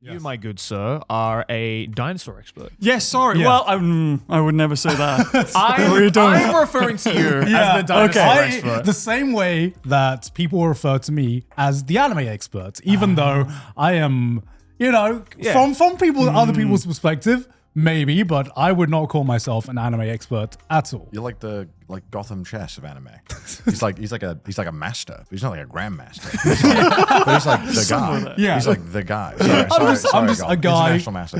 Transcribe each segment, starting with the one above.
You, my good sir, are a dinosaur expert. Yes, sorry. Yeah. Well, I would never say that. I'm referring to you as the dinosaur expert. The same way that people refer to me as the anime expert, even though I am, from other people's perspective, maybe, but I would not call myself an anime expert at all. You're like the Gotham chess of anime. He's like a master, but he's not like a grandmaster. But he's like the guy. Yeah. He's like the guy. I'm just a guy International master.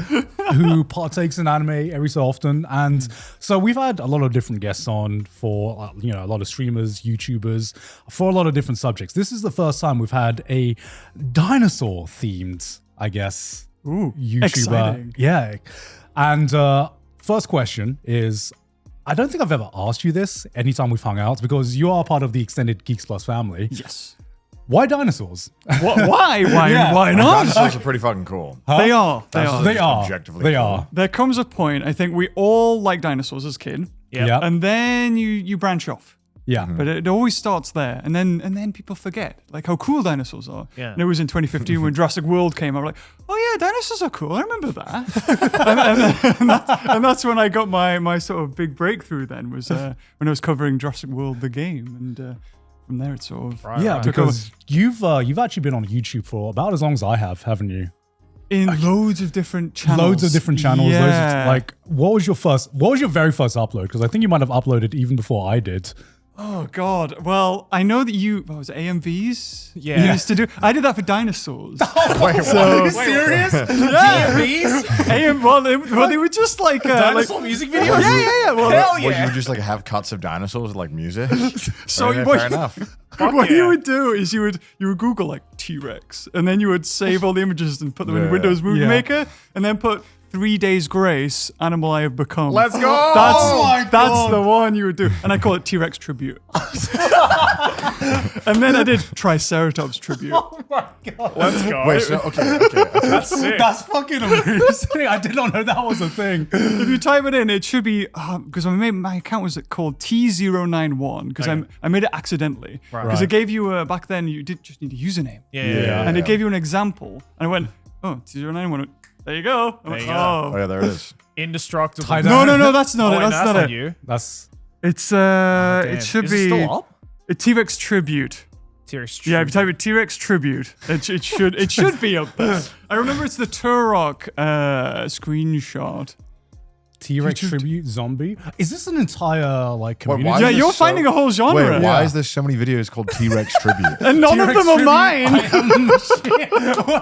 who partakes in anime every so often, and so we've had a lot of different guests on for a lot of streamers, YouTubers, for a lot of different subjects. This is the first time we've had a dinosaur themed, I guess, YouTuber. Exciting. Yeah. And first question is, I don't think I've ever asked you this anytime we've hung out, because you are part of the extended Geeks Plus family. Yes. Why dinosaurs? Why? Yeah. Why not? Dinosaurs are pretty fucking cool. They are. They are. Objectively They cool. are. There comes a point, I think we all like dinosaurs as a kid. Yeah. And then you branch off. Yeah. But it always starts there, and then people forget like how cool dinosaurs are. Yeah. And it was in 2015 when Jurassic World came. I was like, oh yeah, dinosaurs are cool. I remember that. and that's when I got my sort of big breakthrough. Then was when I was covering Jurassic World the game, and from there it sort of Because you've actually been on YouTube for about as long as I have, haven't you? in loads of different channels. Loads of different channels. Yeah. What was your very first upload? Because I think you might have uploaded even before I did. Oh God! Well, I know that what was it, AMVs? Yeah. You used to do. I did that for dinosaurs. Wait, Are you serious? Well, they were just like Dinosaur music videos? Yeah. Well, Hell What, yeah. you would just like have cuts of dinosaurs with like music? So Fair what- enough. what yeah. you would do is you would Google like T-Rex, and then you would save all the images and put them in Yeah. Windows Movie Yeah. Maker, and then put 3 Days Grace, Animal I Have Become. Let's go! That's Oh my that's God. the one you would do, and I call it T-Rex Tribute. And then I did Triceratops Tribute. Let's go. Wait, so, okay. That's sick. That's fucking amazing. I did not know that was a thing. If you type it in, it should be because my account was called T091 because I made it accidentally because it gave you back then you did just need a username and it gave you an example and I went T091. There you go. I went, you go. Oh yeah, there it is. Indestructible. No, that's not it. wait, That's not it. you. That's It's Damn. it should Is be it still up? a T-Rex Tribute. TRex Yeah, if you type it T-Rex Tribute, it should be up there. I remember it's the Turok screenshot. T-Rex tribute zombie. Is this an entire community? why Yeah, is you're this so- finding a whole genre. Wait, why Yeah. is there so many videos called T-Rex Tribute? And none of T-Rex them are tribute. mine.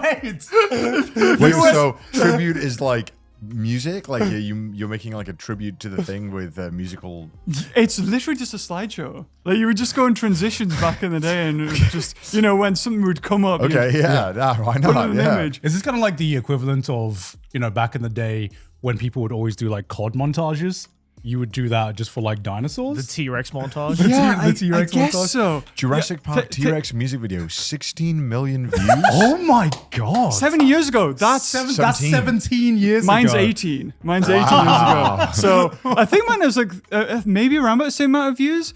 Wait. Wait, so tribute is like music? Like you're making like a tribute to the thing with musical. It's literally just a slideshow. Like you would just go in transitions back in the day, and it would just when something would come up. Okay, yeah, why Put not? in an Yeah. image. Is this kind of like the equivalent of, back in the day when people would always do like COD montages? You would do that just for like dinosaurs? The T-Rex montage. Yeah, the T-Rex I guess montage? so. Jurassic Park T-Rex music video, 16 million views. Oh my God. 7 years ago. That's That's 17. 17 years Mine's ago. 18. Mine's 18 years ago. So I think mine was like maybe around about the same amount of views.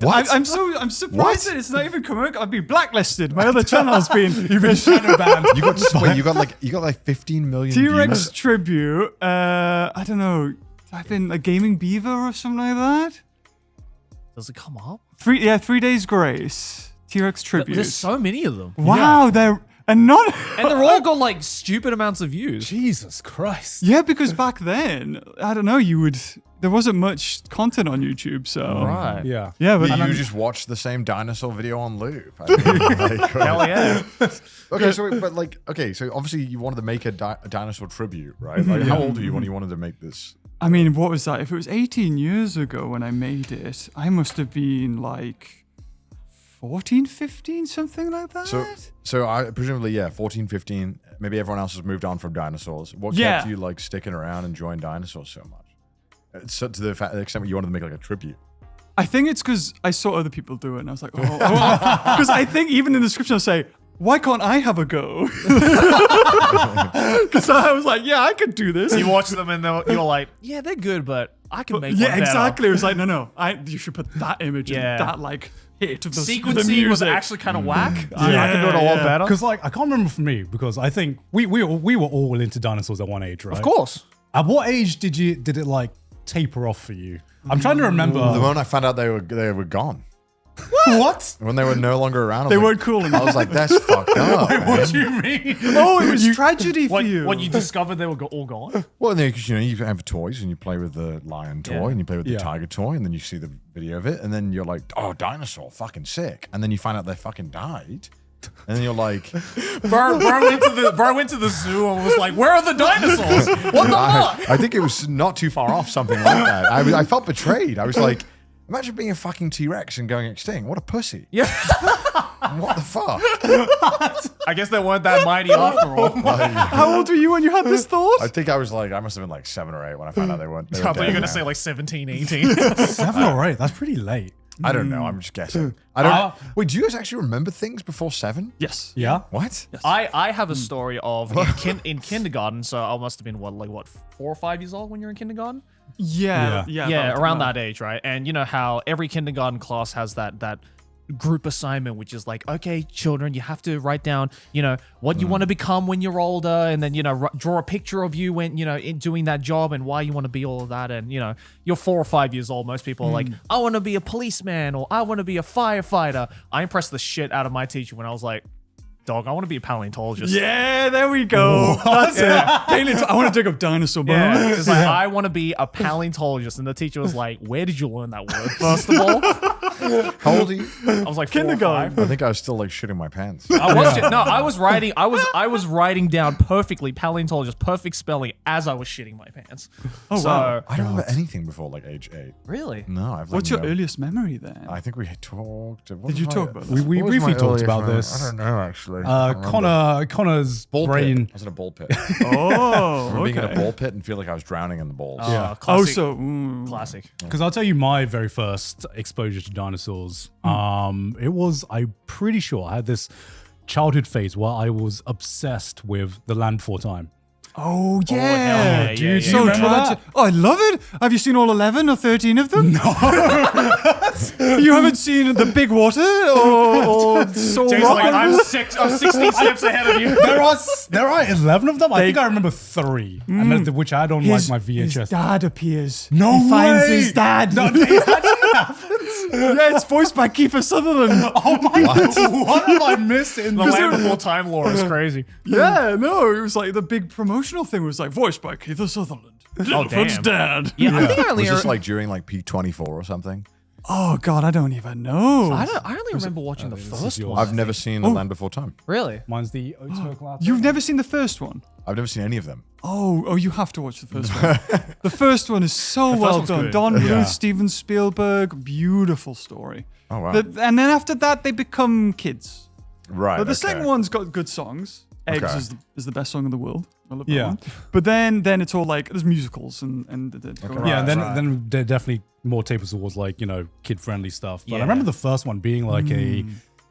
What? I'm surprised that it's not even coming out. I'd be blacklisted. My other channel's been You've been shadow banned. You got like 15 million T-Rex views. Tribute. I don't know. Type in a Gaming Beaver or something like that. Does it come up? 3 Days Grace. T-Rex Tribute. There's so many of them. Wow, they're and not And they're all got like stupid amounts of views. Jesus Christ. yeah, because back then, I don't know, there wasn't much content on YouTube, so Right. Yeah. yeah, but You just watch the same dinosaur video on loop. I mean, Hell yeah. Okay, so obviously you wanted to make a dinosaur tribute, right? Like, how old were you when you wanted to make this? I mean, what was that? If it was 18 years ago when I made it, I must have been like 14, 15, something like that. So I presumably 14, 15. Maybe everyone else has moved on from dinosaurs. What Yeah. kept you like sticking around and enjoying dinosaurs so much? So to the extent that you wanted to make like a tribute. I think it's because I saw other people do it, and I was like, because I think even in the description I'll say, why can't I have a go? Because I was like, yeah, I could do this. You watch them and you're like, they're good, but I can make one Yeah, better. exactly. It was like, no, you should put that image Yeah. and that like hit of the sequencing was music. actually kind of whack. I can do it a lot better. Because like I can't remember for me because I think we were all into dinosaurs at one age, right? Of course. At what age did it like taper off for you? I'm trying to remember. The moment I found out they were gone. What? When they were no longer around, They weren't cool enough. I was like, that's fucked up. Wait, man. what do you mean? Oh, it was tragedy for you. What you discovered they were all gone? Well, because you have toys and you play with the lion toy and you play with the Yeah. tiger toy, and then you see the video of it, and then you're like, oh, dinosaur, fucking sick. And then you find out they fucking died. And then you're like, Bro went to the zoo and was like, "Where are the dinosaurs? What the fuck?" I think it was not too far off something like that. I felt betrayed. I was like, imagine being a fucking T-Rex and going extinct. What a pussy. Yeah. What the fuck? I guess they weren't that mighty after all. How old were you when you had this thought? I think I must have been like 7 or 8 when I found out they weren't. I thought you were going to say like 17, 18. 7 or 8. That's pretty late. I don't know. I'm just guessing. I don't. Wait, do you guys actually remember things before 7? Yes. Yeah. What? I have a story of in kindergarten, so I must have been what 4 or 5 years old when you're in kindergarten? Yeah. Yeah, around that age, right? And you know how every kindergarten class has that group assignment, which is like, okay, children, you have to write down, what you want to become when you're older, and then, draw a picture of you when, in doing that job and why you want to be all of that. And, you're 4 or 5 years old. Most people are like, I want to be a policeman or I want to be a firefighter. I impressed the shit out of my teacher when I was like, dog, I want to be a paleontologist. Yeah, there we go. That's it. I want to dig up dinosaur bones. Yeah, it's like, I want to be a paleontologist. And the teacher was like, where did you learn that word, first of all? How old are you? I was like, Kindergarten. I think I was still like shitting my pants. I was writing down perfectly paleontologist, perfect spelling as I was shitting my pants. Oh, wow. I don't remember anything before like age 8. Really? No, I've. What's your earliest memory then? I think we had talked. Did you talk about that? We what was briefly my talked earliest about memory? this. I don't know actually. I don't remember. Connor's Ball brain. pit. I was in a ball pit. Oh, I remember being in a okay. ball pit and feel like I was drowning in the balls. Yeah. Classic. Classic. Because I'll tell you my very first exposure to dinosaurs. It was, I'm pretty sure I had this childhood phase where I was obsessed with The Land Before Time. Oh, hell yeah. yeah, Dude, yeah, so yeah. tragic. Oh, I love it. Have you seen all 11 or 13 of them? No. You haven't seen The Big Water or Soul James Rock? like, I'm 16 steps ahead of you. There are 11 of them. I think I remember 3, and which I had on like my His VHS. dad appears. No He finds way! his dad. No, Yeah, it's voiced by Kiefer Sutherland. oh my god! What am I missing? The Land Before Time lore is crazy. Yeah, no, it was like the big promotional thing was like voiced by Kiefer Sutherland. Littlefoot's damn. dad. Yeah, I think I only Was this like during like P24 or something? Oh God, I don't even know. I only remember watching the first yours. one. I've never seen The Land Before Time. Really? Mine's the Oat Smoke Latte. You've never seen the first one? I've never seen any of them. Oh, you have to watch the first one. The first one is so well one's done. good. Don Yeah. Bluth, Steven Spielberg, beautiful story. Oh wow. And then after that, they become kids. Right. But the okay. second one's got good songs. Eggs Okay. is the best song in the world. I love that Yeah. one. But then it's all like there's musicals and Yeah, and then they're definitely more tapers towards like, kid friendly stuff. But Yeah. I remember the first one being like a,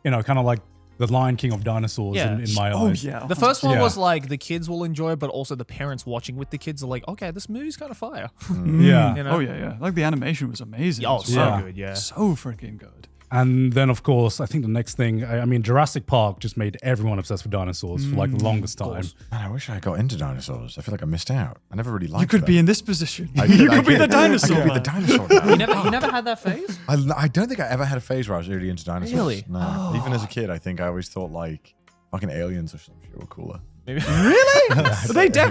kind of like the Lion King of dinosaurs Yeah. in my Oh eyes. yeah. The first one Yeah. was like the kids will enjoy it, but also the parents watching with the kids are like, okay, this movie's kind of fire. Yeah. You know? Oh yeah. Like the animation was amazing. Oh, as so well. good, yeah. So freaking good. And then, of course, I think the next thing, I mean, Jurassic Park just made everyone obsessed with dinosaurs for like the longest time. Man, I wish I got into dinosaurs. I feel like I missed out. I never really liked You could them. be in this position. I You I could be the dinosaur. I could be the dinosaur guy. You never had that phase? I don't think I ever had a phase where I was really into dinosaurs. Really? No. Even as a kid, I think I always thought like fucking aliens or some shit were cooler. Maybe. Really?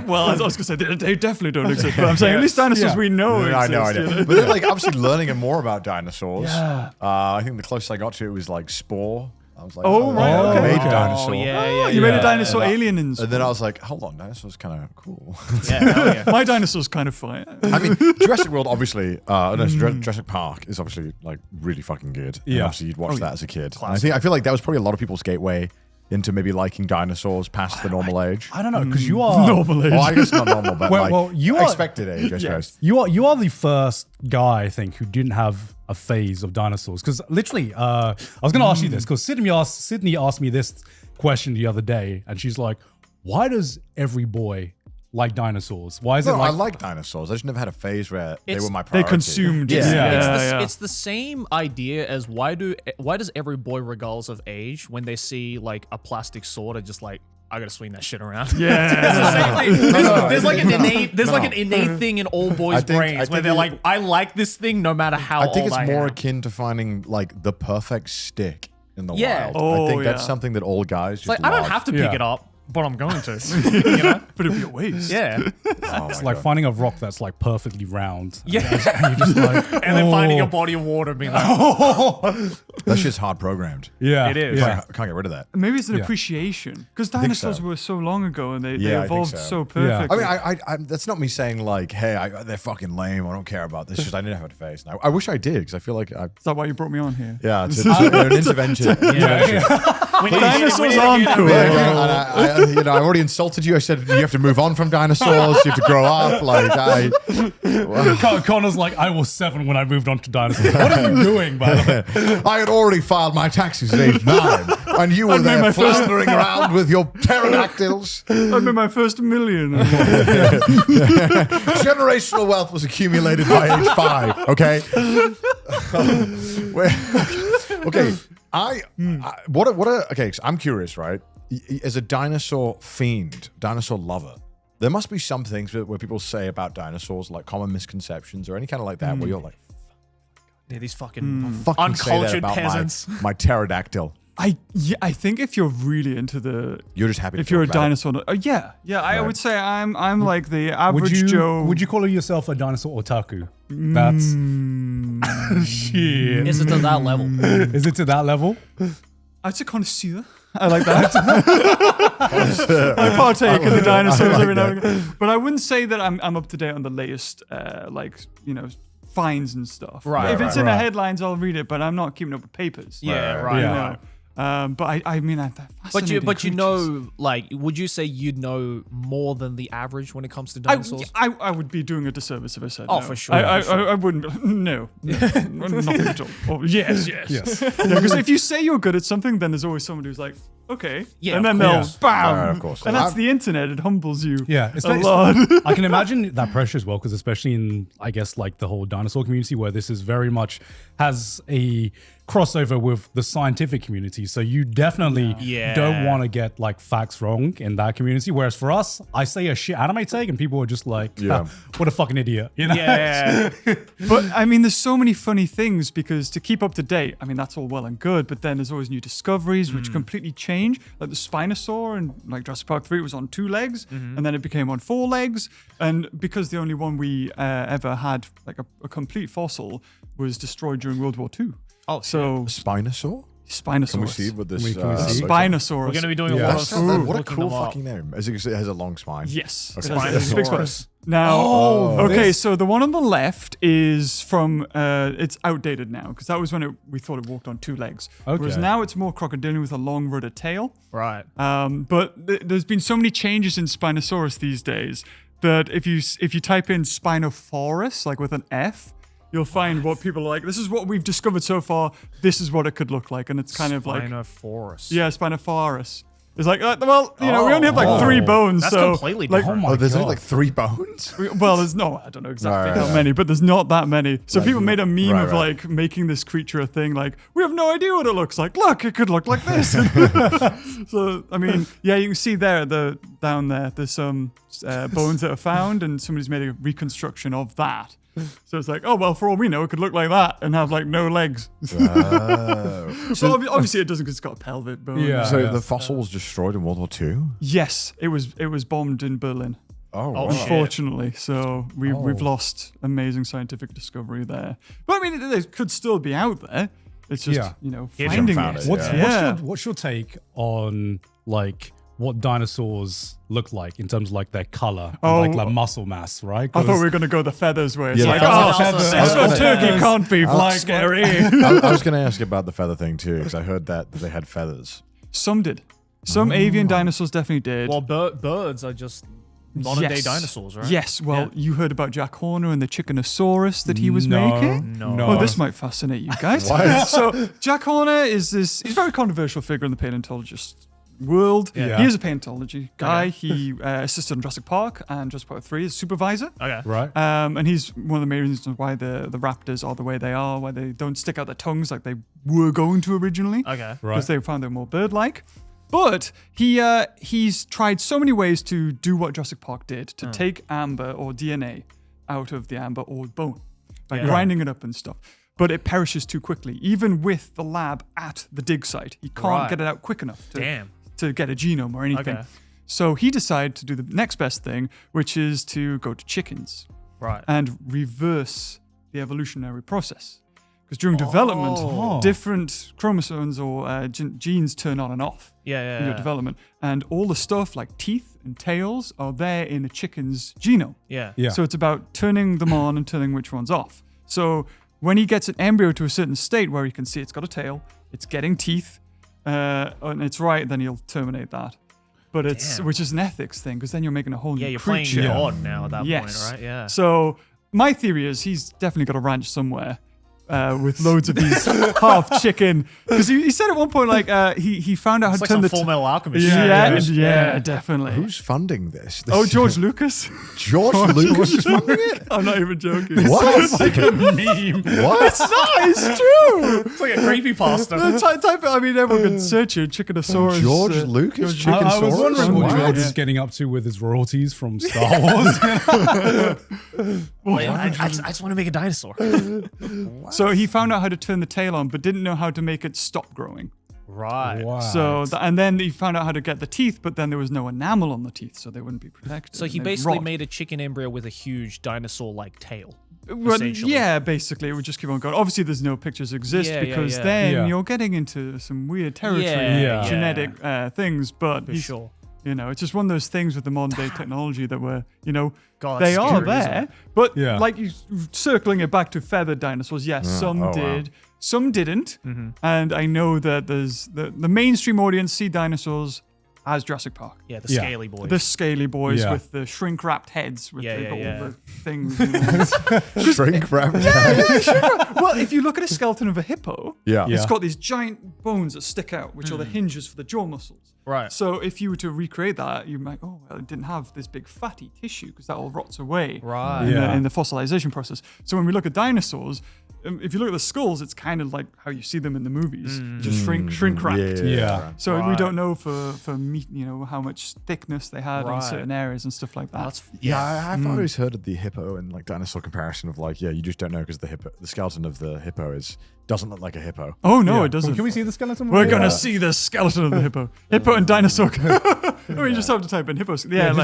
Well, I was gonna say they definitely don't exist. But I'm saying at least dinosaurs we know I know. exist. But then, like, obviously learning more about dinosaurs. Yeah. I think the closest I got to it was like Spore. I was like, Oh, right, I okay. made a Okay. dinosaur. You made a dinosaur alien in And then I was like, hold on, dinosaurs kind of cool. Yeah, hell yeah. My dinosaur's kind of fire. I mean, Jurassic World, obviously, Jurassic Park is obviously like really fucking good. And Yeah. obviously, you'd watch that as a kid. And I feel like that was probably a lot of people's gateway into maybe liking dinosaurs past the normal age. I don't know, because you are Normal age. Well, I guess not normal, but Well, you are- expected age, I suppose. you are the first guy I think who didn't have a phase of dinosaurs. Because literally, I was going to ask you this because Sydney asked me this question the other day, and she's like, "Why does every boy like dinosaurs? Why is it No, like I like dinosaurs. I just never had a phase where they were my They priority. consumed. Yeah. It's the same idea as why does every boy regardless of age when they see like a plastic sword are just like I gotta swing that shit around. Yeah. There's like an innate thing in all boys' brains where they're like, I like this thing no matter how I think old it's I more am. akin to finding like the perfect stick in the Yeah. wild. I think that's yeah. something that all guys just Like I don't love. have to pick Yeah. it up, but I'm going to. You know? But it'd be a waste. Yeah. Oh it's my like God. finding a rock that's like perfectly round? Yeah. And you're just like, And then finding a oh. body of water and being like, That shit's hard programmed. Yeah, It is. Yeah. Can't get rid of that. Maybe it's an Yeah. appreciation because think dinosaurs so. were so long ago and they Yeah, I think evolved so. so Yeah. perfectly. I mean, I that's not me saying like, hey, they're fucking lame. I don't care about this. Just I didn't have a face. And I wish I did because I feel like Is that why you brought me on here? it's an intervention. Dinosaurs aren't cool. Yeah, and I've already insulted you. I said you have to move on from dinosaurs. You have to grow up. Like Connor's like, I was 7 when I moved on to dinosaurs. What are you doing, by the way? I had already filed my taxes at age 9, and you were there floundering around with your pterodactyls. I made my first million. Generational wealth was accumulated by age 5. Okay. Okay. Okay. So I'm curious, right? As a dinosaur fiend, dinosaur lover, there must be some things where people say about dinosaurs, like common misconceptions or any kind of like that, where you're like, they're these fucking fucking say that uncultured about peasants. my pterodactyl. I think if you're really into the, You're just happy. if to you're a talk about it. dinosaur, I would say I'm like the average Would you Joe. would you call yourself a dinosaur otaku? That's shit. Is it to that level? Is it to that level? I'd say connoisseur. I like that. I partake in the dinosaurs every now and again. But I wouldn't say that I'm up to date on the latest, finds and stuff. Right, If it's right, in the right. headlines, I'll read it, but I'm not keeping up with papers. Yeah, Right, right. You Yeah. know? But I mean, that fascinating But you creatures. know, like, would you say you know more than the average when it comes to dinosaurs? I would be doing a disservice if I said Oh, no. for sure, I wouldn't. No. Nothing at all. Oh, yes. Yes. Because if you say you're good at something, then there's always someone who's like, okay. Yeah, And of then they'll course. bam. Right, of course. And that's I've- the internet. It humbles you Yeah, a lot. I can imagine that pressure as well, because especially in, I guess, like the whole dinosaur community, where this is very much has a crossover with the scientific community. So you definitely Yeah. don't want to get like facts wrong in that community. Whereas for us, I say a shit anime take, and people are just like, Yeah. "What a fucking idiot," you know? Yeah. But I mean, there's so many funny things because to keep up to date, I mean, that's all well and good, but then there's always new discoveries which completely change. Like the Spinosaur in like Jurassic Park 3 was on 2 legs and then it became on 4 legs. And because the only one we ever had, like a complete fossil, was destroyed during World War II. Oh, So Spinosaur? Spinosaurus. Can we see what this? Can we see? Spinosaurus. We're going to be doing Yeah. a lot That's of what a looking cool them up. fucking name. As it has a long spine. Yes. Okay. It has a big spine. Spinosaurus. Now, okay, this- so the one on the left is from, it's outdated now, because that was when we thought it walked on 2 legs. Whereas Okay. now it's more crocodilian with a long rudder tail. Right. But there's been so many changes in Spinosaurus these days that if you type in Spinosaurus, like with an F, you'll find what people are like, this is what we've discovered so far, this is what it could look like. And it's kind of like, Spinosaurus. yeah, Spinosaurus. It's like, well, we only have like 3 bones, That's so completely like, different. my There's only God. like 3 bones. well, there's no, I don't know exactly Right, how right. many, but there's not that many. So people made a meme Right, of right. like making this creature a thing, like, we have no idea what it looks like. Look, it could look like this. So, I mean, yeah, you can see there, down there, there's some bones that are found and somebody's made a reconstruction of that. So it's like, oh, well, for all we know, it could look like that and have like no legs. Oh. So obviously it doesn't because it's got a pelvic bone. Yeah. So the fossil was destroyed in World War II? Yes, it was bombed in Berlin. Oh, Oh, wow. shit. Unfortunately, so we've lost amazing scientific discovery there. But I mean, it could still be out there. It's just Yeah. finding found it. it, What's, yeah. what's your take on like what dinosaurs look like in terms of like their color, and, like muscle mass, right? I thought we were gonna go the feathers way. It's Yeah, like, the oh, feathers. Oxford turkey can't be Like- scary. I was going to ask about the feather thing too, because I heard that they had feathers. Some did. Some avian dinosaurs definitely did. Well, birds are just modern day dinosaurs, right? Yes. Well, you heard about Jack Horner and the Chickenosaurus that he was No, making. No. no. Oh, this might fascinate you guys. So Jack Horner is he's a very controversial figure in the paleontologist world. Yeah. He is a paleontology guy. He assisted on Jurassic Park and Jurassic Park 3 as supervisor. Okay. Right. And he's one of the main reasons why the raptors are the way they are, why they don't stick out their tongues like they were going to originally. Okay. Because they found they're more bird-like. But he's tried so many ways to do what Jurassic Park did, to take amber or DNA out of the amber or bone by grinding it up and stuff. But it perishes too quickly. Even with the lab at the dig site, he can't get it out quick enough to get a genome or anything. Okay. So he decided to do the next best thing, which is to go to chickens. Right. And reverse the evolutionary process. Because during development, different chromosomes or genes turn on and off in your development. And all the stuff like teeth and tails are there in a chicken's genome. Yeah. So it's about turning them on and turning which ones off. So when he gets an embryo to a certain state where he can see it's got a tail, it's getting teeth, and it's right, then he'll terminate that. But which is an ethics thing, because then you're making a whole new You're playing creature. God now at that point, right? Yeah. So my theory is he's definitely got a ranch somewhere with loads of these half chicken. Because he said at one point, like he found out how It's to like turn some the Full Metal Alchemist. yeah, definitely. Who's funding this? Oh, George Lucas. George Lucas is funding it? I'm not even joking. What? It's like a meme. What? It's not. It's true. It's like a creepypasta. Type it. I mean, everyone can search it. Chickenosaurus. George Lucas? I was wondering what Wow. George is getting up to with his royalties from Star Wars. Wait, I just want to make a dinosaur. So he found out how to turn the tail on, but didn't know how to make it stop growing. Right. Wow. So, and then he found out how to get the teeth, but then there was no enamel on the teeth, so they wouldn't be protected. So he and they'd basically rot. made a chicken embryo with a huge dinosaur-like tail. Well, essentially. yeah, basically, it would just keep on going. Obviously, there's no pictures exist because then Yeah. you're getting into some weird territory, Yeah. genetic things. But For he's, sure. it's just one of those things with the modern day technology that we're, God, they that's are scary, isn't there. it? But Yeah. like you circling it back to feathered dinosaurs, yes, some wow. did, some didn't. Mm-hmm. And I know that there's the mainstream audience see dinosaurs as Jurassic Park. Yeah, the Yeah. scaly boys. The scaly boys Yeah. with the shrink-wrapped heads with Yeah, all yeah. the things. Shrink wrap. Well, if you look at a skeleton of a hippo, Yeah. it's got these giant bones that stick out, which are the hinges for the jaw muscles. Right. So if you were to recreate that, you might, well, it didn't have this big fatty tissue because that all rots away Right. in, Yeah. in the fossilization process. So when we look at dinosaurs, if you look at the skulls, it's kind of like how you see them in the movies, just shrink wrapped. Yeah. So we Right. don't know for meat, how much thickness they had in Right. certain areas and stuff like that. That's Yeah, I've always heard of the hippo and like dinosaur comparison of like, you just don't know because the skeleton of the hippo doesn't look like a hippo. Oh no, Yeah. it doesn't. Can we see the skeleton? We're gonna see the skeleton of the hippo. Hippo and dinosaur. You just have to type in hippo. Yeah,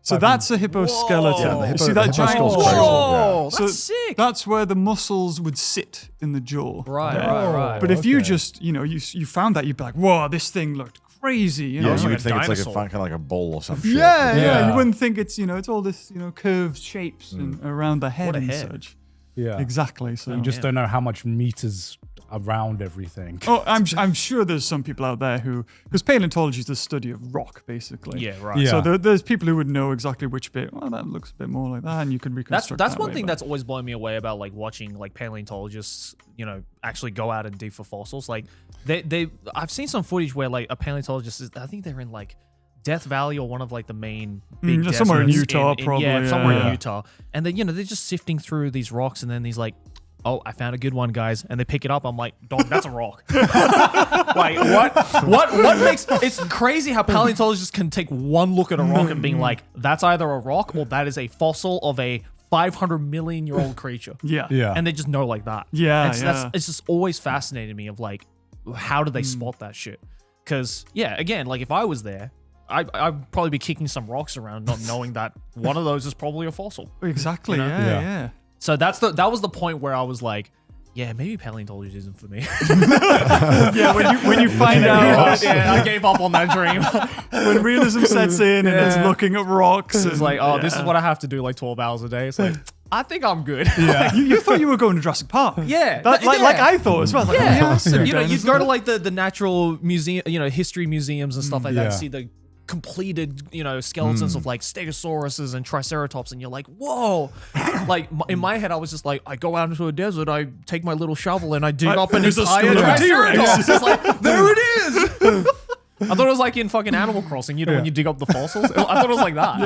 so that's a hippo skeleton. Yeah, the You hippo- see the that hippo giant skull's jaw? crazy. Whoa, So that's sick. that's where the muscles would sit in the jaw. Right, there. right. But if you okay. just, you found that, you'd be like, whoa, this thing looked crazy. Yeah, it's you like would a think it's like dinosaur. kind of like a bowl or some shit. Yeah. Yeah. You wouldn't think it's, it's all this, curved shapes and around the head What a and head. such. Yeah. Exactly. So You just don't know how much meat is around everything. Oh, I'm sure there's some people out there because paleontology is the study of rock, basically. Yeah, right. Yeah. So there's people who would know exactly which bit. Well, that looks a bit more like that, and you can reconstruct. That's that one way, thing but- that's always blown me away about like watching like paleontologists, actually go out and dig for fossils. Like I've seen some footage where like a paleontologist is, I think they're in like Death Valley or one of like the main big yeah, somewhere in deserts Utah, probably, Yeah, somewhere in yeah. Utah. And then they're just sifting through these rocks, and then he's like, "Oh, I found a good one, guys," and they pick it up. I'm like, "Dog, that's a rock." Like what makes it's crazy how paleontologists can take one look at a rock and being like, "That's either a rock or that is a fossil of a 500 million year old creature." Yeah. Yeah. And they just know like that. Yeah, And so yeah. it's just always fascinated me of like, how do they spot that shit? Because again, like if I was there, I'd probably be kicking some rocks around, not knowing that one of those is probably a fossil. Exactly. Yeah. Yeah. So that was the point where I was like, yeah, maybe paleontology isn't for me. Yeah. When you find out Yeah, I gave up on that dream. when realism sets in and it's looking at rocks, It's like, oh, this is what I have to do like 12 hours a day. It's like, I think I'm good. Yeah. you thought you were going to Jurassic Park. Yeah. Like I thought as well. Like, Yeah, I'll see you dinosaurs. go to like the natural museum, history museums and stuff like that, Yeah. and see the completed, skeletons of like Stegosauruses and Triceratops, and you're like, whoa! Like in my head, I was just like, I go out into a desert, I take my little shovel, and I dig up an there's a entire skeleton of a Triceratops. T-Rex. It's like, there it is. I thought it was like in fucking Animal Crossing, when you dig up the fossils. I thought it was like that.